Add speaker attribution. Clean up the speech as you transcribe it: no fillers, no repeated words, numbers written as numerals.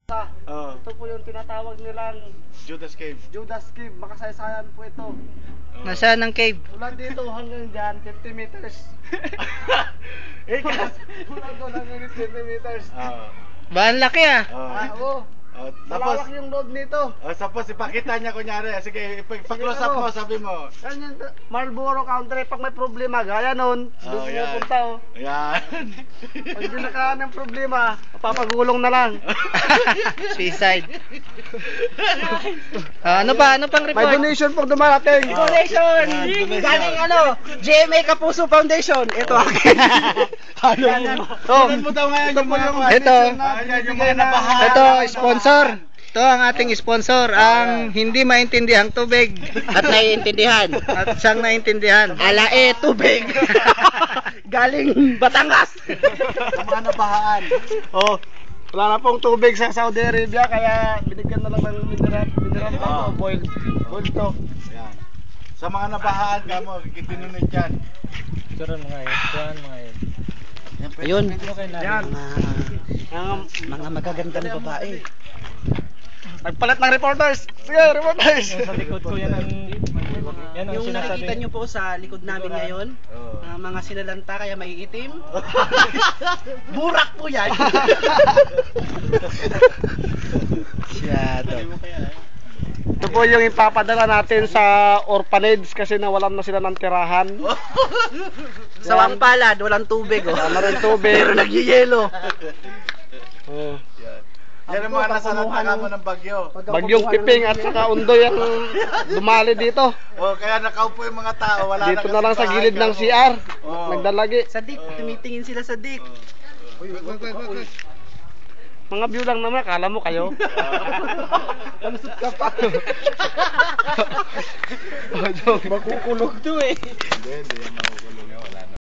Speaker 1: Ito po yung tinatawag nilang
Speaker 2: Judas Cave.
Speaker 1: Judas Cave. Makasaysayan po ito.
Speaker 3: Nasaan ang cave?
Speaker 1: Mula dito hanggang dyan, 50 meters. Mula doon hanggang 50 meters.
Speaker 3: Ba, ang laki ah.
Speaker 1: Oo. Malawak yung road nito.
Speaker 2: Tapos ipakita niya kunyari. Sige, pa-close up mo, sabi mo.
Speaker 1: Yan yung Marlboro Country. Pag may problema, gaya nun, doon mo
Speaker 2: yan.
Speaker 1: punta.
Speaker 2: Yan.
Speaker 1: Pag di nakakaan ng problema, papagulong na lang.
Speaker 3: Suicide. Ano pa? Ano pang
Speaker 1: May
Speaker 3: report?
Speaker 1: donation pag dumarating.
Speaker 3: Donation! Galing GMA Kapuso Foundation. Ito akin.
Speaker 2: Sunod mo daw ngayon yung mga
Speaker 3: Ito.
Speaker 2: yung mga nabahaan.
Speaker 3: Ito, sponsor. Ito ang ating sponsor, ang hindi maintindihang tubig.
Speaker 4: At naiintindihan.
Speaker 3: At siyang naintindihan.
Speaker 4: Alae tubig. Galing Batangas.
Speaker 2: Yung mga nabahaan.
Speaker 1: Wala na pong tubig sa Saudi Arabia, kaya binigyan na lang ng mineral boil to.
Speaker 2: Yan. Sa mga nabahaan ka mo, kitinunod yan.
Speaker 4: Ayun.
Speaker 1: Yan.
Speaker 4: Mga magagandang babae.
Speaker 1: Nagpalit ng reporters. Sige, reporters.
Speaker 5: Sa likod ko yan ang
Speaker 4: Yung
Speaker 5: sinasabi.
Speaker 4: nakikita nyo po sa likod namin ngayon, mga sinalanta kaya maiitim. Burak po yan.
Speaker 1: Ito po yung ipapadala natin sa orphanage kasi nawalan na sila ng tirahan.
Speaker 4: Sawang palad, walang tubig.
Speaker 1: Wala rin tubig.
Speaker 4: Pero nagyayelo.
Speaker 2: Yan ang mga nasa lantaka mo ng bagyo.
Speaker 1: Bagyong Piping at saka Undoy ang dumali dito.
Speaker 2: Kaya nakaupo yung mga tao. Wala
Speaker 1: Dito na lang sa
Speaker 2: kasi
Speaker 1: gilid ng
Speaker 2: bahay,
Speaker 1: CR.
Speaker 2: Oo.
Speaker 1: Nagdalagi.
Speaker 4: Sa dik, tumitingin sila sa dik.
Speaker 1: Mga view lang naman, akala mo kayo. Palusot ka pa.
Speaker 4: Makukulog to eh.
Speaker 2: Hindi yan makukulog.